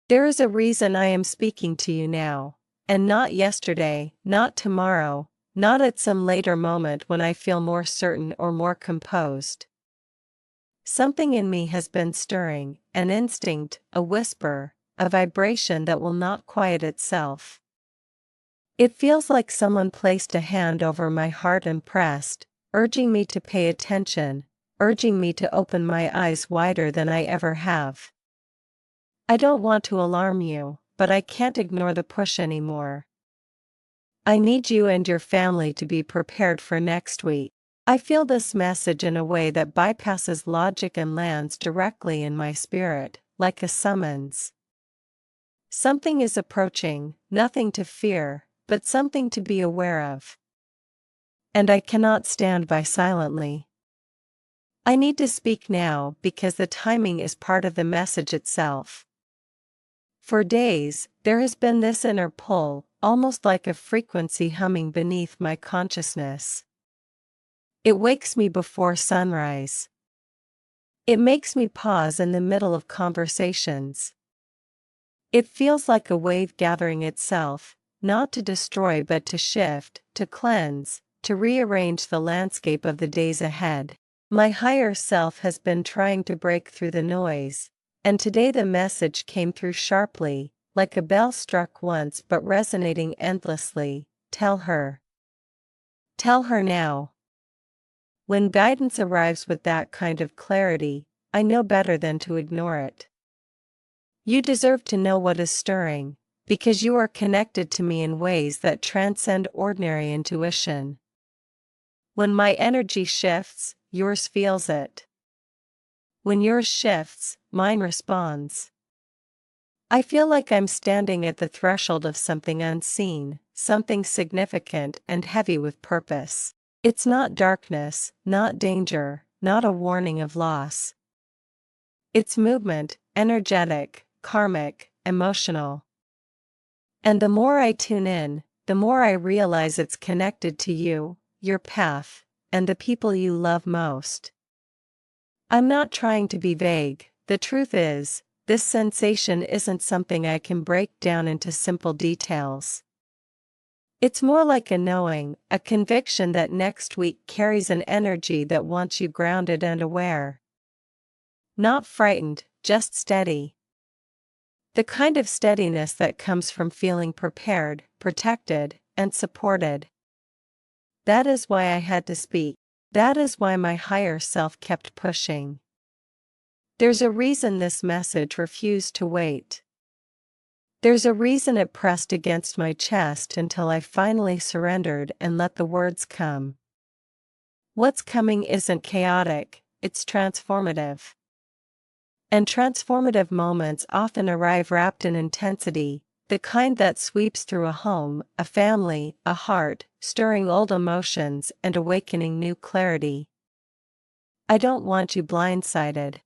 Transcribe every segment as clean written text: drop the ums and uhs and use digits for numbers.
There is a reason I am speaking to you now, and not yesterday, not tomorrow, not at some later moment when I feel more certain or more composed. Something in me has been stirring, an instinct, a whisper, a vibration that will not quiet itself. It feels like someone placed a hand over my heart and pressed, urging me to pay attention, urging me to open my eyes wider than I ever have. I don't want to alarm you, but I can't ignore the push anymore. I need you and your family to be prepared for next week. I feel this message in a way that bypasses logic and lands directly in my spirit, like a summons. Something is approaching, nothing to fear, but something to be aware of. And I cannot stand by silently. I need to speak now because the timing is part of the message itself. For days, there has been this inner pull, almost like a frequency humming beneath my consciousness. It wakes me before sunrise. It makes me pause in the middle of conversations. It feels like a wave gathering itself, not to destroy but to shift, to cleanse, to rearrange the landscape of the days ahead. My higher self has been trying to break through the noise, and today the message came through sharply, like a bell struck once but resonating endlessly. Tell her. Tell her now. When guidance arrives with that kind of clarity, I know better than to ignore it. You deserve to know what is stirring, because you are connected to me in ways that transcend ordinary intuition. When my energy shifts, yours feels it. When yours shifts, mine responds. I feel like I'm standing at the threshold of something unseen, something significant and heavy with purpose. It's not darkness, not danger, not a warning of loss. It's movement, energetic, karmic, emotional. And the more I tune in, the more I realize it's connected to you, your path, and the people you love most. I'm not trying to be vague. The truth is, this sensation isn't something I can break down into simple details. It's more like a knowing, a conviction that next week carries an energy that wants you grounded and aware. Not frightened, just steady. The kind of steadiness that comes from feeling prepared, protected, and supported. That is why I had to speak. That is why my higher self kept pushing. There's a reason this message refused to wait. There's a reason it pressed against my chest until I finally surrendered and let the words come. What's coming isn't chaotic, it's transformative. And transformative moments often arrive wrapped in intensity, the kind that sweeps through a home, a family, a heart, stirring old emotions and awakening new clarity. I don't want you blindsided.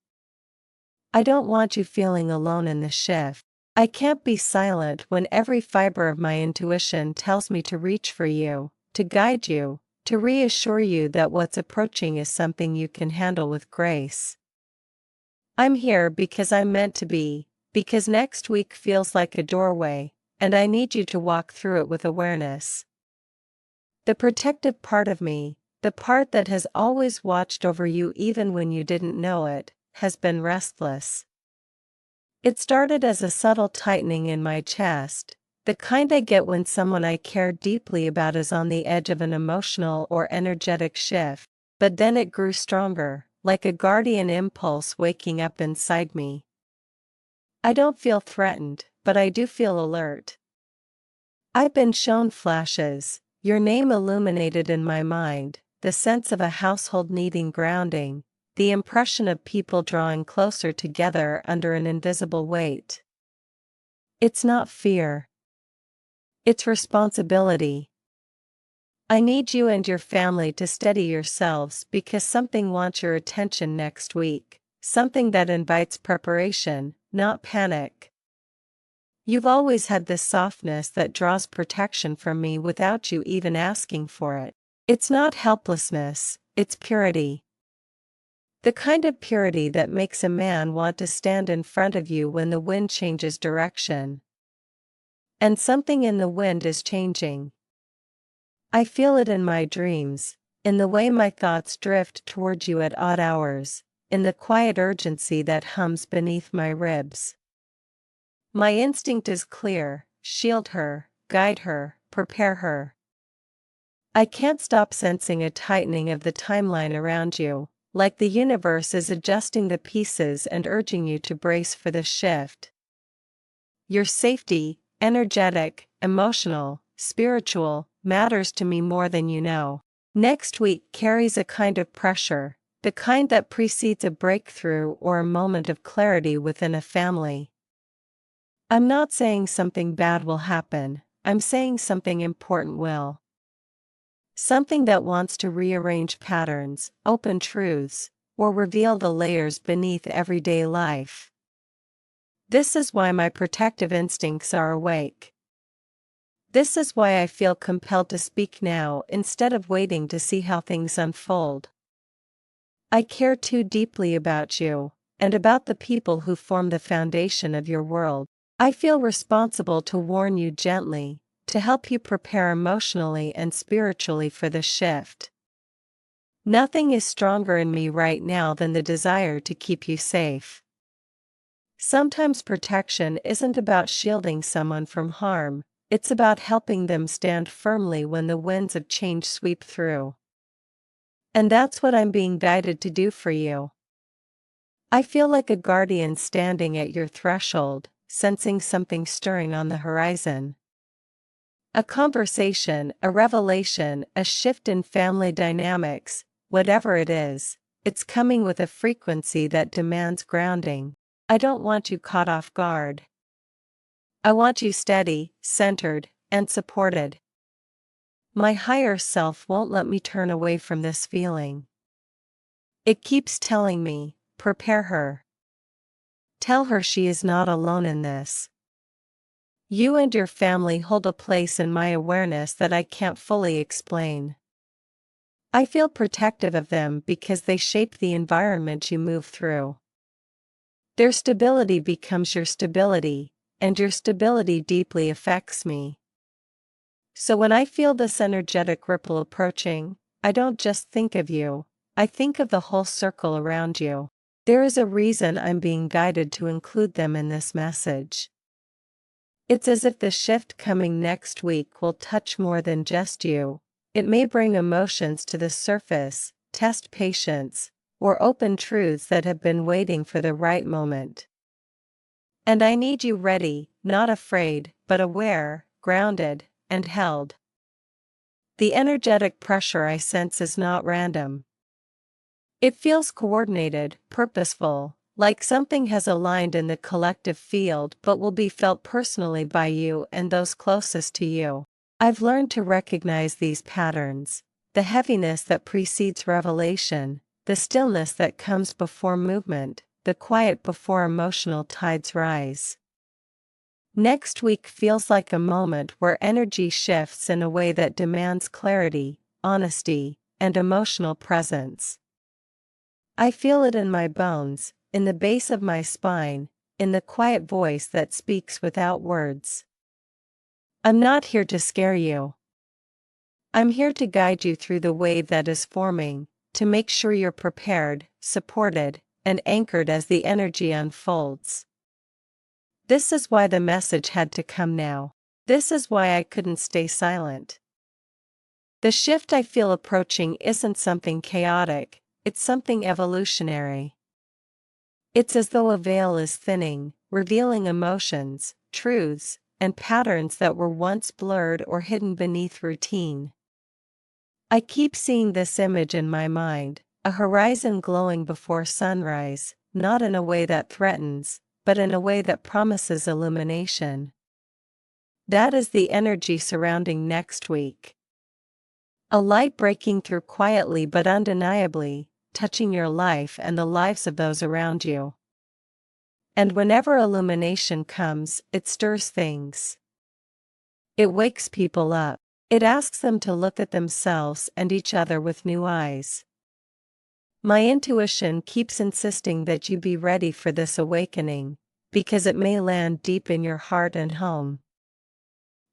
I don't want you feeling alone in the shift. I can't be silent when every fiber of my intuition tells me to reach for you, to guide you, to reassure you that what's approaching is something you can handle with grace. I'm here because I'm meant to be, because next week feels like a doorway, and I need you to walk through it with awareness. The protective part of me, the part that has always watched over you even when you didn't know it, has been restless. It started as a subtle tightening in my chest, the kind I get when someone I care deeply about is on the edge of an emotional or energetic shift, but then it grew stronger, like a guardian impulse waking up inside me. I don't feel threatened, but I do feel alert. I've been shown flashes, your name illuminated in my mind, the sense of a household needing grounding, the impression of people drawing closer together under an invisible weight. It's not fear. It's responsibility. I need you and your family to steady yourselves because something wants your attention next week, something that invites preparation, not panic. You've always had this softness that draws protection from me without you even asking for it. It's not helplessness, it's purity. The kind of purity that makes a man want to stand in front of you when the wind changes direction. And something in the wind is changing. I feel it in my dreams, in the way my thoughts drift toward you at odd hours, in the quiet urgency that hums beneath my ribs. My instinct is clear: shield her, guide her, prepare her. I can't stop sensing a tightening of the timeline around you, like the universe is adjusting the pieces and urging you to brace for the shift. Your safety, energetic, emotional, spiritual, matters to me more than you know. Next week carries a kind of pressure, the kind that precedes a breakthrough or a moment of clarity within a family. I'm not saying something bad will happen, I'm saying something important will. Something that wants to rearrange patterns, open truths, or reveal the layers beneath everyday life. This is why my protective instincts are awake. This is why I feel compelled to speak now instead of waiting to see how things unfold. I care too deeply about you, and about the people who form the foundation of your world. I feel responsible to warn you gently, to help you prepare emotionally and spiritually for the shift. Nothing is stronger in me right now than the desire to keep you safe. Sometimes protection isn't about shielding someone from harm, it's about helping them stand firmly when the winds of change sweep through. And that's what I'm being guided to do for you. I feel like a guardian standing at your threshold, sensing something stirring on the horizon. A conversation, a revelation, a shift in family dynamics, whatever it is, it's coming with a frequency that demands grounding. I don't want you caught off guard. I want you steady, centered, and supported. My higher self won't let me turn away from this feeling. It keeps telling me, prepare her. Tell her she is not alone in this. You and your family hold a place in my awareness that I can't fully explain. I feel protective of them because they shape the environment you move through. Their stability becomes your stability, and your stability deeply affects me. So when I feel this energetic ripple approaching, I don't just think of you, I think of the whole circle around you. There is a reason I'm being guided to include them in this message. It's as if the shift coming next week will touch more than just you. It may bring emotions to the surface, test patience, or open truths that have been waiting for the right moment. And I need you ready, not afraid, but aware, grounded, and held. The energetic pressure I sense is not random. It feels coordinated, purposeful, like something has aligned in the collective field but will be felt personally by you and those closest to you. I've learned to recognize these patterns: the heaviness that precedes revelation, the stillness that comes before movement, the quiet before emotional tides rise. Next week feels like a moment where energy shifts in a way that demands clarity, honesty, and emotional presence. I feel it in my bones, in the base of my spine, in the quiet voice that speaks without words. I'm not here to scare you. I'm here to guide you through the wave that is forming, to make sure you're prepared, supported, and anchored as the energy unfolds. This is why the message had to come now. This is why I couldn't stay silent. The shift I feel approaching isn't something chaotic, it's something evolutionary. It's as though a veil is thinning, revealing emotions, truths, and patterns that were once blurred or hidden beneath routine. I keep seeing this image in my mind, a horizon glowing before sunrise, not in a way that threatens, but in a way that promises illumination. That is the energy surrounding next week. A light breaking through quietly but undeniably, touching your life and the lives of those around you. And whenever illumination comes, it stirs things. It wakes people up. It asks them to look at themselves and each other with new eyes. My intuition keeps insisting that you be ready for this awakening, because it may land deep in your heart and home.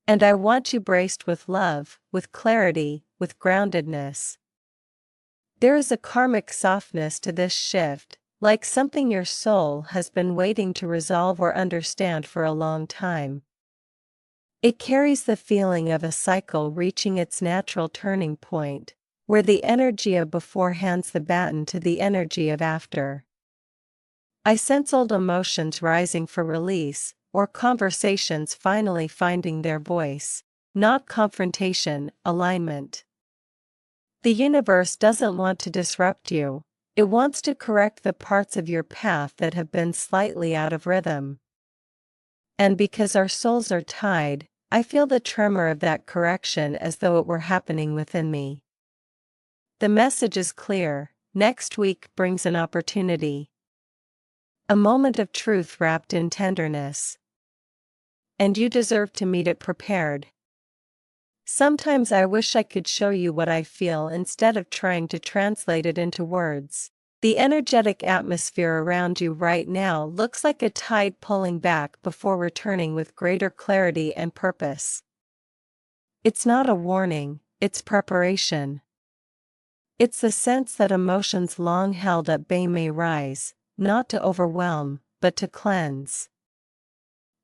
And I want you braced with love, with clarity, with groundedness. There is a karmic softness to this shift, like something your soul has been waiting to resolve or understand for a long time. It carries the feeling of a cycle reaching its natural turning point, where the energy of before hands the baton to the energy of after. I sense old emotions rising for release, or conversations finally finding their voice, not confrontation, alignment. The universe doesn't want to disrupt you, it wants to correct the parts of your path that have been slightly out of rhythm. And because our souls are tied, I feel the tremor of that correction as though it were happening within me. The message is clear: next week brings an opportunity. A moment of truth wrapped in tenderness. And you deserve to meet it prepared. Sometimes I wish I could show you what I feel instead of trying to translate it into words. The energetic atmosphere around you right now looks like a tide pulling back before returning with greater clarity and purpose. It's not a warning, it's preparation. It's the sense that emotions long held at bay may rise, not to overwhelm, but to cleanse.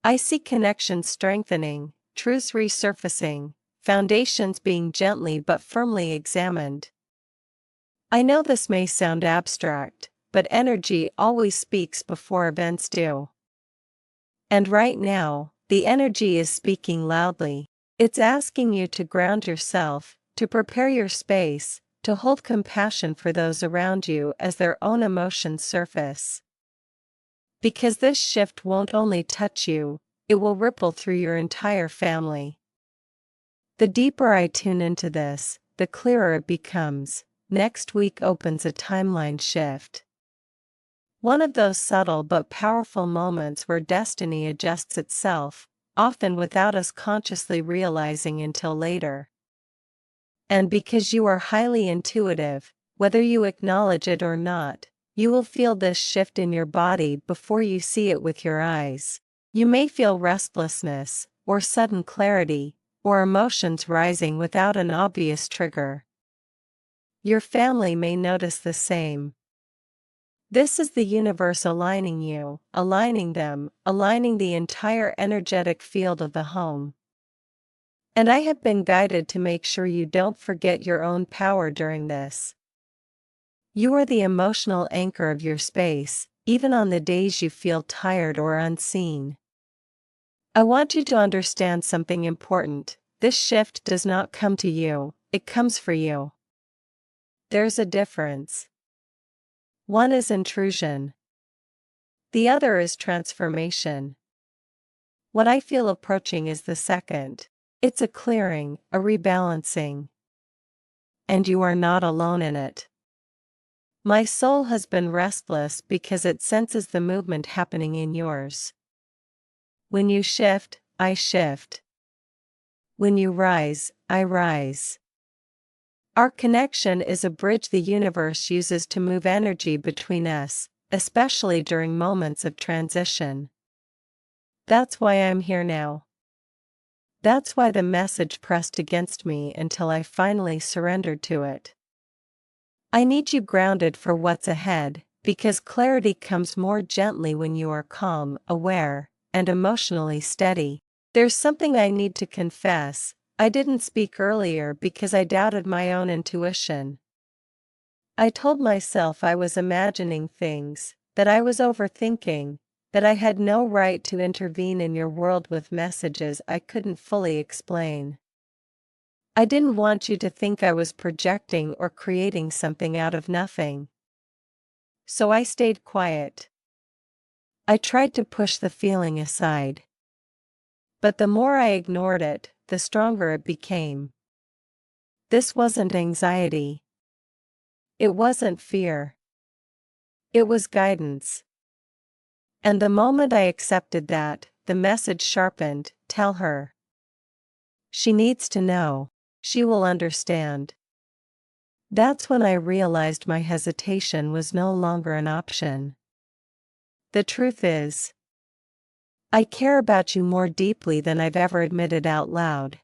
I see connections strengthening, truths resurfacing, foundations being gently but firmly examined. I know this may sound abstract, but energy always speaks before events do. And right now, the energy is speaking loudly. It's asking you to ground yourself, to prepare your space, to hold compassion for those around you as their own emotions surface. Because this shift won't only touch you, it will ripple through your entire family. The deeper I tune into this, the clearer it becomes. Next week opens a timeline shift. One of those subtle but powerful moments where destiny adjusts itself, often without us consciously realizing until later. And because you are highly intuitive, whether you acknowledge it or not, you will feel this shift in your body before you see it with your eyes. You may feel restlessness, or sudden clarity, or emotions rising without an obvious trigger. Your family may notice the same. This is the universe aligning you, aligning them, aligning the entire energetic field of the home. And I have been guided to make sure you don't forget your own power during this. You are the emotional anchor of your space, even on the days you feel tired or unseen. I want you to understand something important. This shift does not come to you, it comes for you. There's a difference. One is intrusion. The other is transformation. What I feel approaching is the second. It's a clearing, a rebalancing. And you are not alone in it. My soul has been restless because it senses the movement happening in yours. When you shift, I shift. When you rise, I rise. Our connection is a bridge the universe uses to move energy between us, especially during moments of transition. That's why I'm here now. That's why the message pressed against me until I finally surrendered to it. I need you grounded for what's ahead, because clarity comes more gently when you are calm, aware, and emotionally steady. There's something I need to confess. I didn't speak earlier because I doubted my own intuition. I told myself I was imagining things, that I was overthinking, that I had no right to intervene in your world with messages I couldn't fully explain. I didn't want you to think I was projecting or creating something out of nothing. So I stayed quiet. I tried to push the feeling aside. But the more I ignored it, the stronger it became. This wasn't anxiety. It wasn't fear. It was guidance. And the moment I accepted that, the message sharpened: tell her. She needs to know. She will understand. That's when I realized my hesitation was no longer an option. The truth is, I care about you more deeply than I've ever admitted out loud.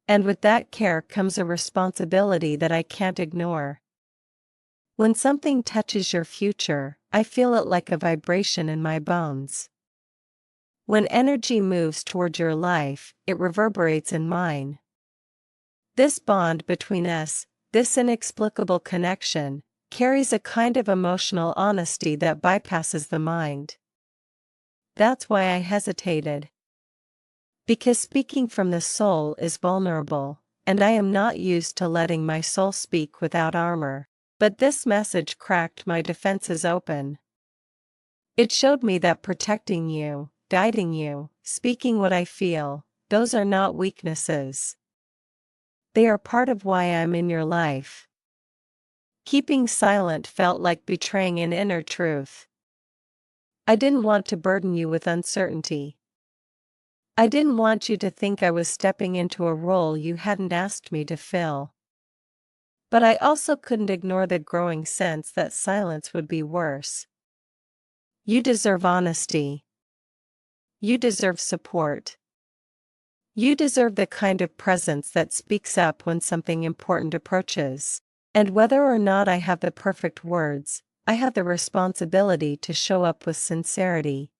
And with that care comes a responsibility that I can't ignore. When something touches your future, I feel it like a vibration in my bones. When energy moves toward your life, it reverberates in mine. This bond between us, this inexplicable connection, carries a kind of emotional honesty that bypasses the mind. That's why I hesitated. Because speaking from the soul is vulnerable, and I am not used to letting my soul speak without armor. But this message cracked my defenses open. It showed me that protecting you, guiding you, speaking what I feel, those are not weaknesses. They are part of why I'm in your life. Keeping silent felt like betraying an inner truth. I didn't want to burden you with uncertainty. I didn't want you to think I was stepping into a role you hadn't asked me to fill. But I also couldn't ignore the growing sense that silence would be worse. You deserve honesty. You deserve support. You deserve the kind of presence that speaks up when something important approaches. And whether or not I have the perfect words, I have the responsibility to show up with sincerity.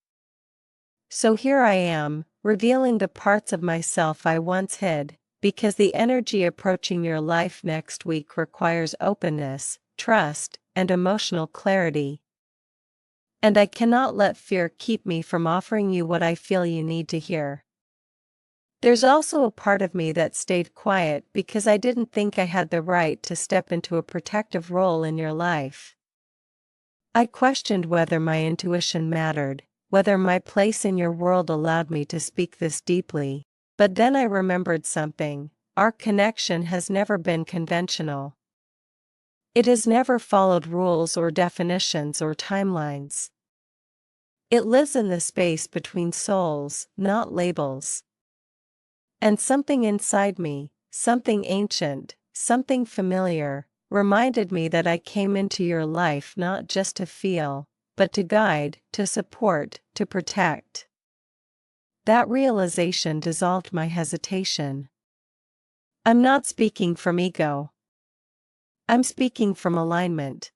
So here I am, revealing the parts of myself I once hid, because the energy approaching your life next week requires openness, trust, and emotional clarity. And I cannot let fear keep me from offering you what I feel you need to hear. There's also a part of me that stayed quiet because I didn't think I had the right to step into a protective role in your life. I questioned whether my intuition mattered, whether my place in your world allowed me to speak this deeply. But then I remembered something: our connection has never been conventional. It has never followed rules or definitions or timelines. It lives in the space between souls, not labels. And something inside me, something ancient, something familiar, reminded me that I came into your life not just to feel, but to guide, to support, to protect. That realization dissolved my hesitation. I'm not speaking from ego. I'm speaking from alignment.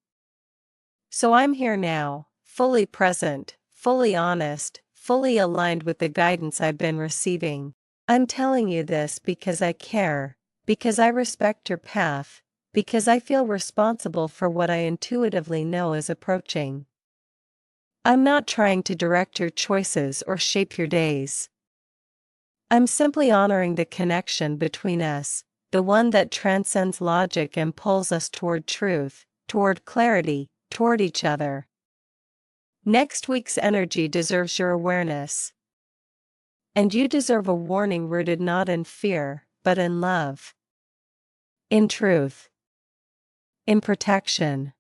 So I'm here now, fully present, fully honest, fully aligned with the guidance I've been receiving. I'm telling you this because I care, because I respect your path, because I feel responsible for what I intuitively know is approaching. I'm not trying to direct your choices or shape your days. I'm simply honoring the connection between us, the one that transcends logic and pulls us toward truth, toward clarity, toward each other. Next week's energy deserves your awareness. And you deserve a warning rooted not in fear, but in love. In truth. In protection.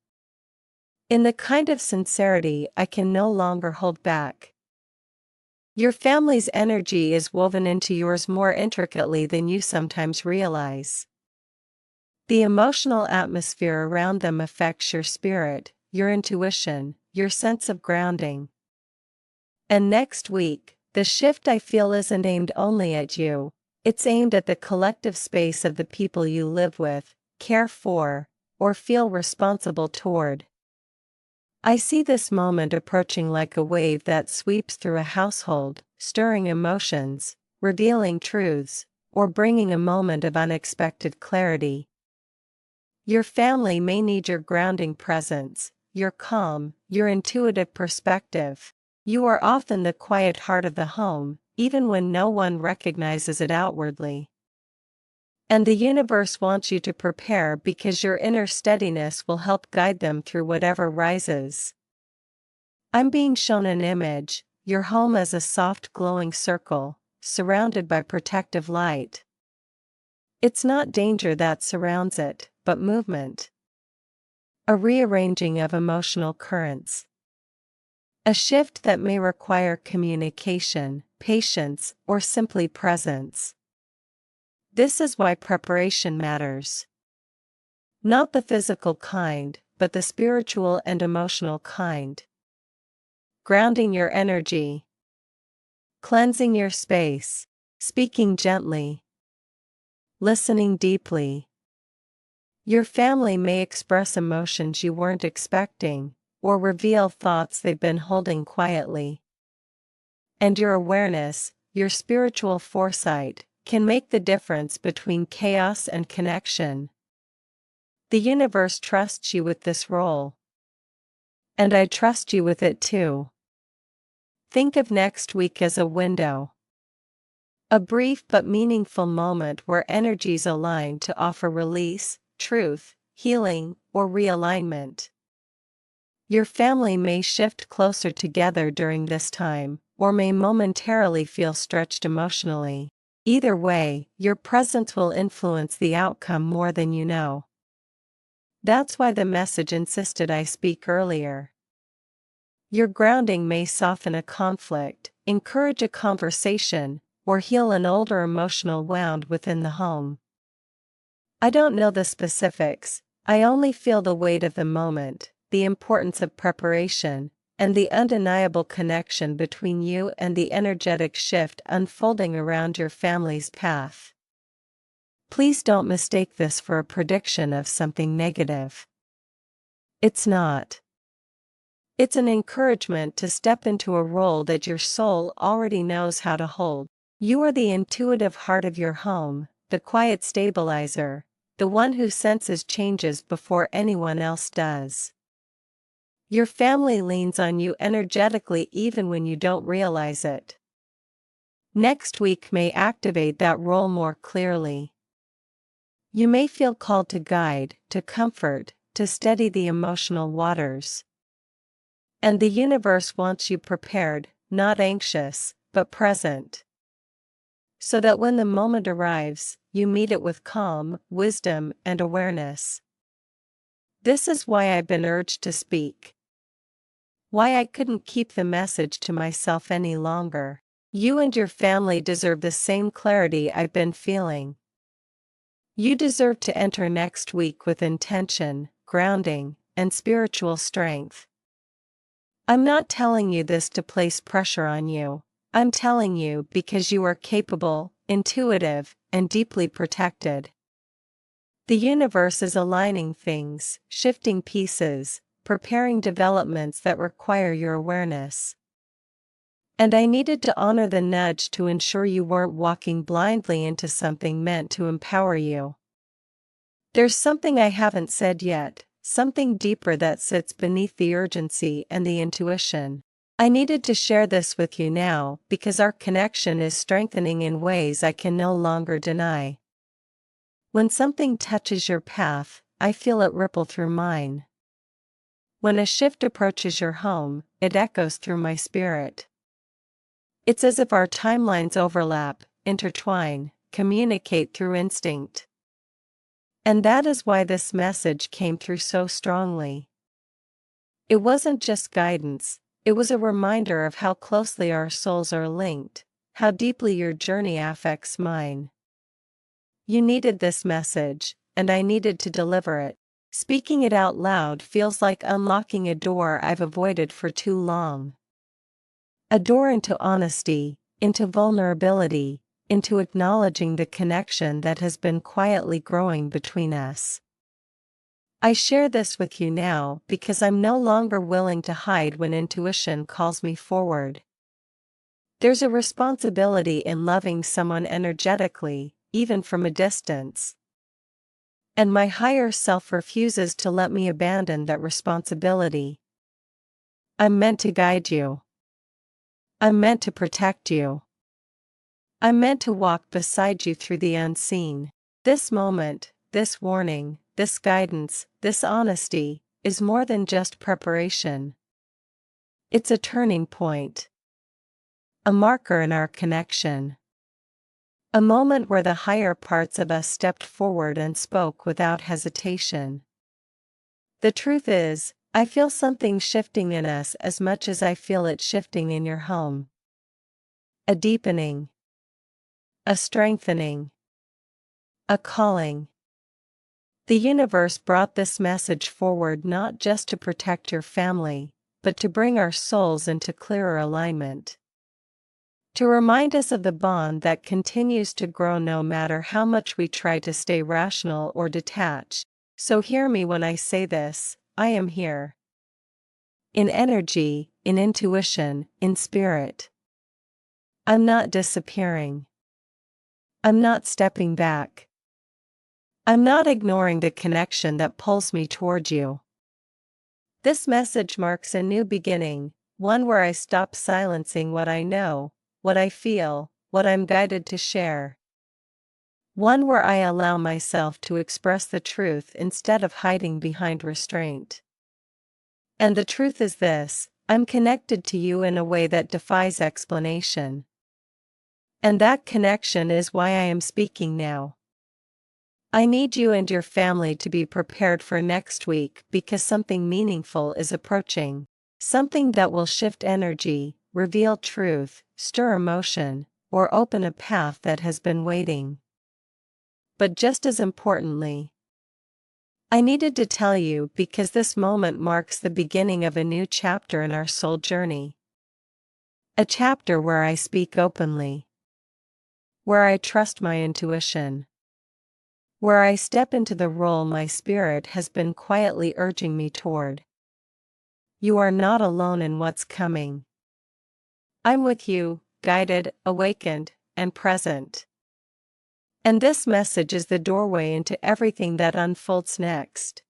In the kind of sincerity I can no longer hold back. Your family's energy is woven into yours more intricately than you sometimes realize. The emotional atmosphere around them affects your spirit, your intuition, your sense of grounding. And next week, the shift I feel isn't aimed only at you, it's aimed at the collective space of the people you live with, care for, or feel responsible toward. I see this moment approaching like a wave that sweeps through a household, stirring emotions, revealing truths, or bringing a moment of unexpected clarity. Your family may need your grounding presence, your calm, your intuitive perspective. You are often the quiet heart of the home, even when no one recognizes it outwardly. And the universe wants you to prepare because your inner steadiness will help guide them through whatever rises. I'm being shown an image, your home as a soft glowing circle, surrounded by protective light. It's not danger that surrounds it, but movement. A rearranging of emotional currents. A shift that may require communication, patience, or simply presence. This is why preparation matters. Not the physical kind, but the spiritual and emotional kind. Grounding your energy. Cleansing your space. Speaking gently. Listening deeply. Your family may express emotions you weren't expecting, or reveal thoughts they've been holding quietly. And your awareness, your spiritual foresight, can make the difference between chaos and connection. The universe trusts you with this role. And I trust you with it too. Think of next week as a window. A brief but meaningful moment where energies align to offer release, truth, healing, or realignment. Your family may shift closer together during this time, or may momentarily feel stretched emotionally. Either way, your presence will influence the outcome more than you know. That's why the message insisted I speak earlier. Your grounding may soften a conflict, encourage a conversation, or heal an older emotional wound within the home. I don't know the specifics, I only feel the weight of the moment, the importance of preparation, and the undeniable connection between you and the energetic shift unfolding around your family's path. Please don't mistake this for a prediction of something negative. It's not. It's an encouragement to step into a role that your soul already knows how to hold. You are the intuitive heart of your home, the quiet stabilizer, the one who senses changes before anyone else does. Your family leans on you energetically even when you don't realize it. Next week may activate that role more clearly. You may feel called to guide, to comfort, to steady the emotional waters. And the universe wants you prepared, not anxious, but present. So that when the moment arrives, you meet it with calm, wisdom, and awareness. This is why I've been urged to speak. Why I couldn't keep the message to myself any longer. You and your family deserve the same clarity I've been feeling. You deserve to enter next week with intention, grounding, and spiritual strength. I'm not telling you this to place pressure on you. I'm telling you because you are capable, intuitive, and deeply protected. The universe is aligning things, shifting pieces, preparing developments that require your awareness. And I needed to honor the nudge to ensure you weren't walking blindly into something meant to empower you. There's something I haven't said yet, something deeper that sits beneath the urgency and the intuition. I needed to share this with you now because our connection is strengthening in ways I can no longer deny. When something touches your path, I feel it ripple through mine. When a shift approaches your home, it echoes through my spirit. It's as if our timelines overlap, intertwine, communicate through instinct. And that is why this message came through so strongly. It wasn't just guidance, it was a reminder of how closely our souls are linked, how deeply your journey affects mine. You needed this message, and I needed to deliver it. Speaking it out loud feels like unlocking a door I've avoided for too long. A door into honesty, into vulnerability, into acknowledging the connection that has been quietly growing between us. I share this with you now because I'm no longer willing to hide when intuition calls me forward. There's a responsibility in loving someone energetically, even from a distance. And my higher self refuses to let me abandon that responsibility. I'm meant to guide you. I'm meant to protect you. I'm meant to walk beside you through the unseen. This moment, this warning, this guidance, this honesty, is more than just preparation. It's a turning point. A marker in our connection. A moment where the higher parts of us stepped forward and spoke without hesitation. The truth is, I feel something shifting in us as much as I feel it shifting in your home. A deepening. A strengthening. A calling. The universe brought this message forward not just to protect your family, but to bring our souls into clearer alignment. To remind us of the bond that continues to grow no matter how much we try to stay rational or detached. So hear me when I say this: I am here. In energy, in intuition, in spirit. I'm not disappearing. I'm not stepping back. I'm not ignoring the connection that pulls me toward you. This message marks a new beginning, one where I stop silencing what I know, what I feel, what I'm guided to share. One where I allow myself to express the truth instead of hiding behind restraint. And the truth is this: I'm connected to you in a way that defies explanation. And that connection is why I am speaking now. I need you and your family to be prepared for next week because something meaningful is approaching. Something that will shift energy, reveal truth, stir emotion, or open a path that has been waiting. But just as importantly, I needed to tell you because this moment marks the beginning of a new chapter in our soul journey. A chapter where I speak openly. Where I trust my intuition. Where I step into the role my spirit has been quietly urging me toward. You are not alone in what's coming. I'm with you, guided, awakened, and present. And this message is the doorway into everything that unfolds next.